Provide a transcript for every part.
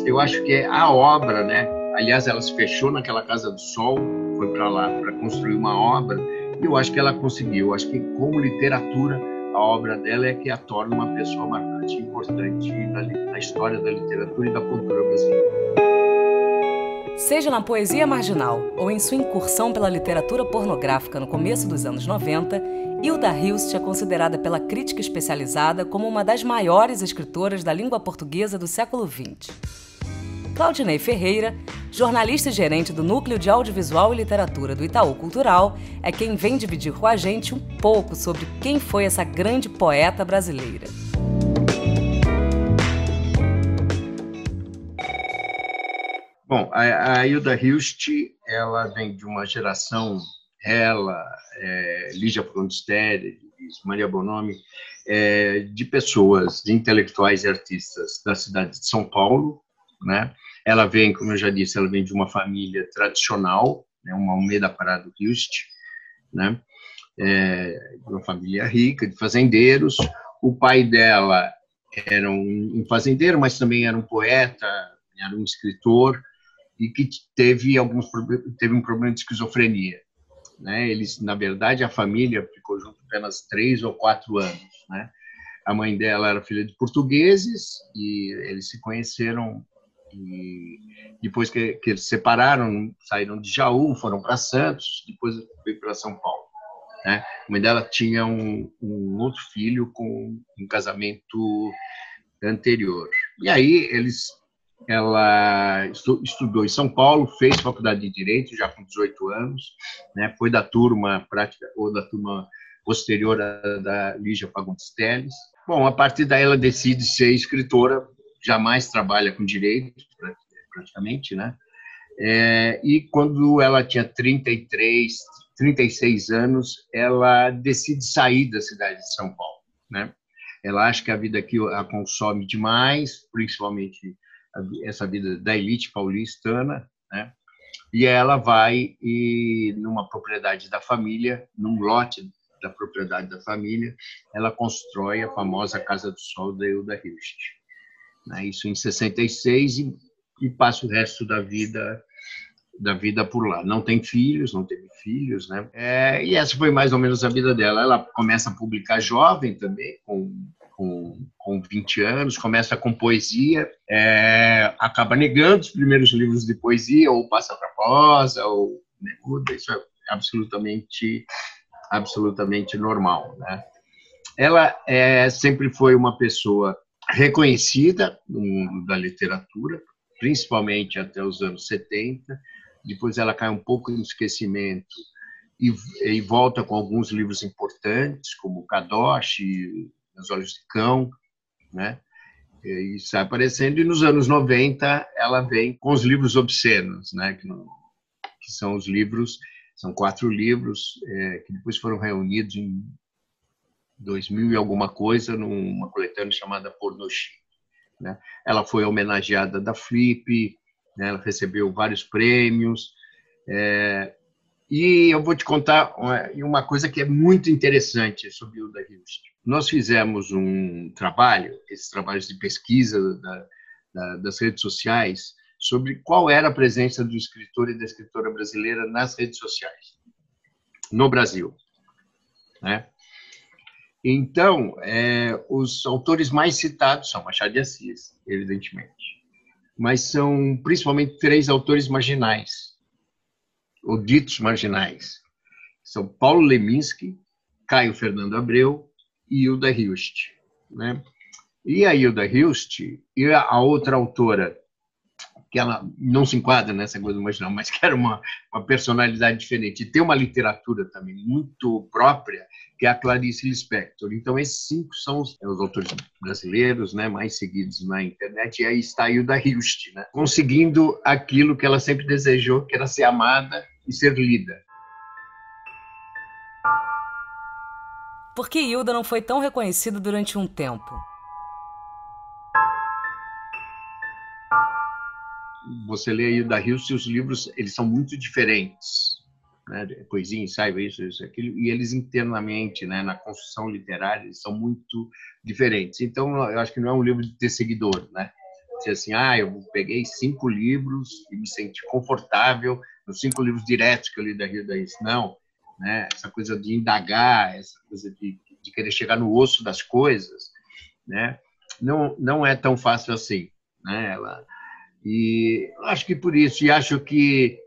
eu acho que é a obra, né? Aliás, ela se fechou naquela Casa do Sol, foi para lá para construir uma obra, e eu acho que ela conseguiu. Eu acho que, como literatura, a obra dela é que a torna uma pessoa marcante e importante na história da literatura e da cultura brasileira. Seja na poesia marginal ou em sua incursão pela literatura pornográfica no começo dos anos 90, Hilda Hilst é considerada pela crítica especializada como uma das maiores escritoras da língua portuguesa do século XX. Claudinei Ferreira, jornalista e gerente do Núcleo de Audiovisual e Literatura do Itaú Cultural, é quem vem dividir com a gente um pouco sobre quem foi essa grande poeta brasileira. Bom, a Hilda Hilst, ela vem de uma geração, ela, Lígia Frondistetti, Maria Bonomi, de pessoas, de intelectuais e artistas da cidade de São Paulo, né? Ela vem, como eu já disse, ela vem de uma família tradicional, né? Uma Almeida Prado Hilst, né? De uma família rica, de fazendeiros. O pai dela era um fazendeiro, mas também era um poeta, era um escritor, e que teve um problema de esquizofrenia, né? Eles, na verdade, a família ficou junto apenas 3 ou 4 anos, né? A mãe dela era filha de portugueses e eles se conheceram, e depois que eles se separaram, saíram de Jaú, foram para Santos, depois veio para São Paulo, né? A mãe dela tinha um outro filho com um casamento anterior. E aí ela estudou em São Paulo, fez faculdade de Direito já com 18 anos, né? Foi da turma prática ou da turma posterior à da Lígia Fagundes Telles. Bom, a partir daí ela decide ser escritora, jamais trabalha com direito, praticamente, né? E quando ela tinha 36 anos, ela decide sair da cidade de São Paulo, né? Ela acha que a vida aqui a consome demais, principalmente essa vida da elite paulistana, né? E ela vai numa propriedade da família, num lote da propriedade da família, ela constrói a famosa Casa do Sol da Hilda Hilst, né? Isso em 66, e passa o resto da vida por lá. Não tem filhos, não teve filhos, né? E essa foi mais ou menos a vida dela. Ela começa a publicar jovem também, com 20 anos, começa com poesia, acaba negando os primeiros livros de poesia, ou passa para prosa, ou muda. Isso é absolutamente normal, né? Ela sempre foi uma pessoa reconhecida no mundo da literatura, principalmente até os anos 70. Depois ela cai um pouco no esquecimento e volta com alguns livros importantes, como Kadoshi, Os Olhos de Cão, né? E sai aparecendo. E nos anos 90 ela vem com os livros obscenos, né? Que são os livros, são 4 livros que depois foram reunidos em 2000 e alguma coisa numa coletânea chamada Pornochi, né? Ela foi homenageada da Flip, né? Ela recebeu vários prêmios. E eu vou te contar uma coisa que é muito interessante sobre Hilda Hilst. Nós fizemos um trabalho, esses trabalhos de pesquisa das redes sociais, sobre qual era a presença do escritor e da escritora brasileira nas redes sociais, no Brasil, né? Então, os autores mais citados são Machado de Assis, evidentemente, mas são principalmente 3 autores marginais, ou ditos marginais. São Paulo Leminski, Caio Fernando Abreu e Hilda Hilst, né? E a Hilda Hilst e a outra autora, que ela não se enquadra nessa coisa marginal, mas que era uma personalidade diferente, e tem uma literatura também muito própria, que é a Clarice Lispector. Então, esses 5 são os autores brasileiros, né, mais seguidos na internet, e aí está a Hilda Hilst, né, conseguindo aquilo que ela sempre desejou, que era ser amada e ser lida. Por que Hilda não foi tão reconhecida durante um tempo? Você lê a Hilda Hilst e os livros, eles são muito diferentes, né? Poesia, ensaio, isso, aquilo, e eles internamente, né, na construção literária, eles são muito diferentes. Então, eu acho que não é um livro de ter seguidor, né? dizer assim, eu peguei 5 livros e me senti confortável nos 5 livros diretos que eu li da Hilda Hilst. Não, né? Essa coisa de indagar, essa coisa de querer chegar no osso das coisas, né? Não é tão fácil assim, né? E acho que por isso, e acho que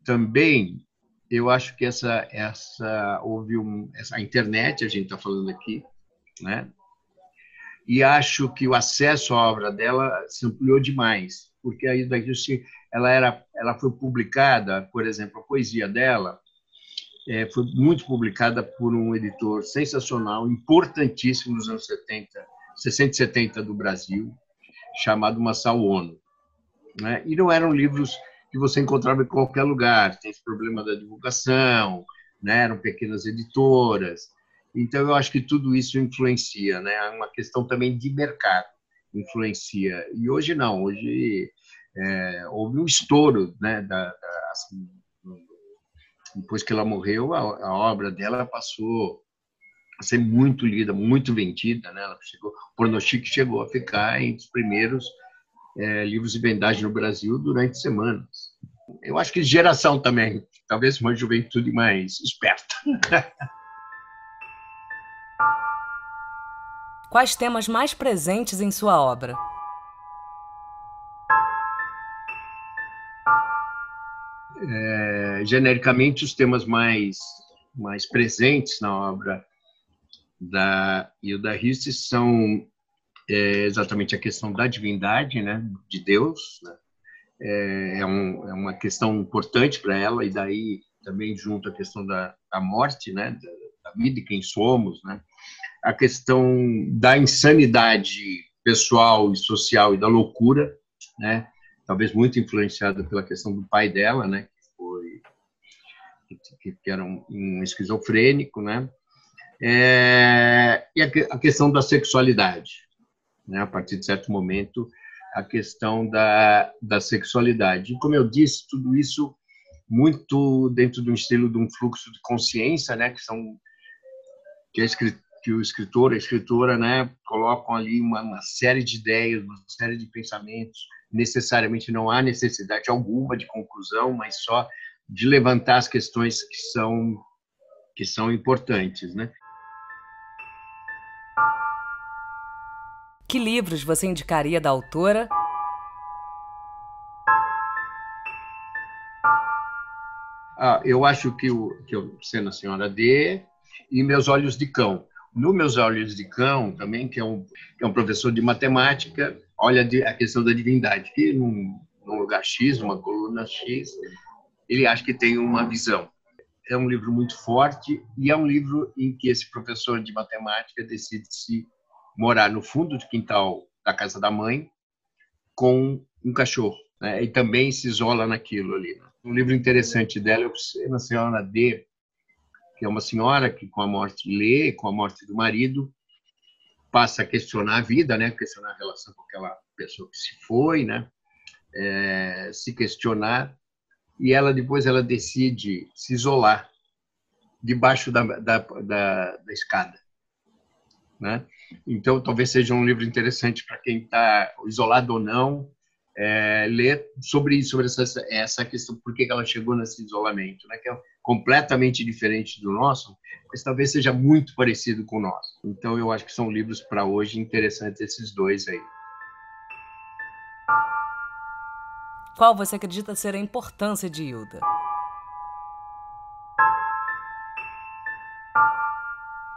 também, eu acho que essa internet, a gente está falando aqui, né? E acho que o acesso à obra dela se ampliou demais, porque a Hilda Hilst, ela foi publicada, por exemplo, a poesia dela foi muito publicada por um editor sensacional, importantíssimo nos anos 60 e 70 do Brasil, chamado Masao Ono, né? E não eram livros que você encontrava em qualquer lugar, tem esse problema da divulgação, né? Eram pequenas editoras. Então, eu acho que tudo isso influencia, né? É uma questão também de mercado, influencia. E hoje não, hoje houve um estouro, né? Assim, depois que ela morreu, a obra dela passou a ser muito lida, muito vendida, né? O Porno Chique chegou a ficar entre os primeiros livros de vendagem no Brasil durante semanas. Eu acho que geração também, talvez uma juventude mais esperta. Quais temas mais presentes em sua obra? Genericamente, os temas mais presentes na obra da Hilda Hilst são exatamente a questão da divindade, né, de Deus, né? É uma questão importante para ela, e daí também junto a questão da morte, né, da vida e quem somos, né? A questão da insanidade pessoal e social e da loucura, né? Talvez muito influenciada pela questão do pai dela, né? Que era um esquizofrênico, né? E a questão da sexualidade, né? A partir de certo momento, a questão da sexualidade. E, como eu disse, tudo isso muito dentro de um estilo de um fluxo de consciência, né? Que o escritor, a escritora, né, colocam ali uma série de ideias, uma série de pensamentos. Necessariamente não há necessidade alguma de conclusão, mas só de levantar as questões que são importantes, né? Que livros você indicaria da autora? Eu acho que o Sendo a Senhora D e Meus Olhos de Cão. No Meus Olhos de Cão, também, que é um professor de matemática, olha a questão da divindade, que num lugar X, numa coluna X, ele acha que tem uma visão. É um livro muito forte e é um livro em que esse professor de matemática decide se morar no fundo do quintal da casa da mãe com um cachorro, né? E também se isola naquilo ali, né? Um livro interessante dela é uma senhora D, que é uma senhora que, com a morte do marido, passa a questionar a vida, né? Questionar a relação com aquela pessoa que se foi, né? Se questionar, e depois ela decide se isolar debaixo da escada, né? Então, talvez seja um livro interessante para quem está isolado ou não, ler sobre essa questão, por que ela chegou nesse isolamento, né? Que é completamente diferente do nosso, mas talvez seja muito parecido com o nosso. Então, eu acho que são livros para hoje interessantes, esses dois aí. Qual você acredita ser a importância de Hilda?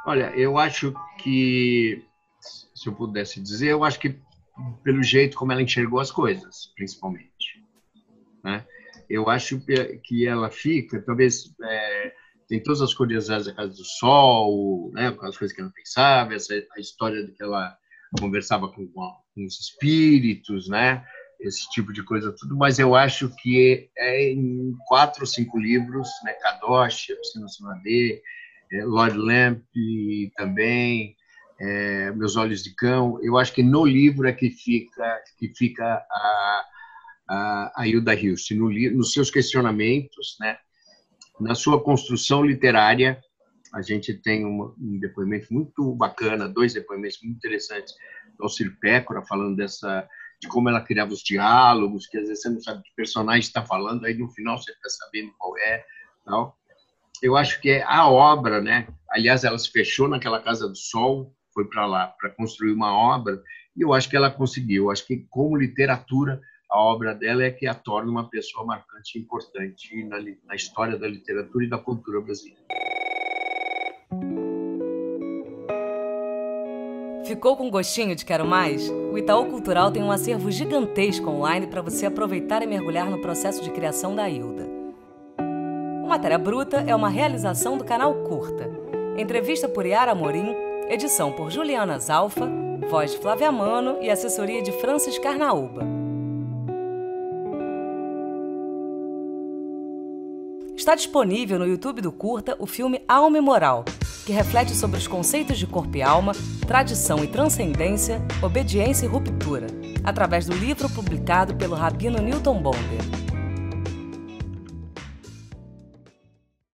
Olha, eu acho que, se eu pudesse dizer, eu acho que pelo jeito como ela enxergou as coisas, principalmente, né? Eu acho que ela fica, talvez, tem todas as curiosidades da Casa do Sol, né? As coisas que ela pensava, a história de que ela conversava com os espíritos, né? Esse tipo de coisa, tudo, mas eu acho que em 4 ou 5 livros, né? Kadosh, Piscina D, Lord Lamp também, Meus Olhos de Cão. Eu acho que no livro é que fica a Hilda Hilst, nos seus questionamentos, né? Na sua construção literária. A gente tem um depoimento muito bacana, 2 depoimentos muito interessantes do Alcir Pécora, falando de como ela criava os diálogos, que às vezes você não sabe que personagem está falando, aí no final você está sabendo qual é, tal. Eu acho que é a obra, né? Aliás, ela se fechou naquela Casa do Sol, foi para lá para construir uma obra, e eu acho que ela conseguiu. Eu acho que, como literatura, a obra dela é que a torna uma pessoa marcante e importante na história da literatura e da cultura brasileira. Ficou com gostinho de quero mais? O Itaú Cultural tem um acervo gigantesco online para você aproveitar e mergulhar no processo de criação da Hilda. O Matéria Bruta é uma realização do canal Curta. Entrevista por Yara Amorim, edição por Juliana Zalfa, voz de Flávia Mano e assessoria de Francis Carnaúba. Está disponível no YouTube do Curta o filme Alma e Moral, que reflete sobre os conceitos de corpo e alma, tradição e transcendência, obediência e ruptura, através do livro publicado pelo rabino Newton Bonder.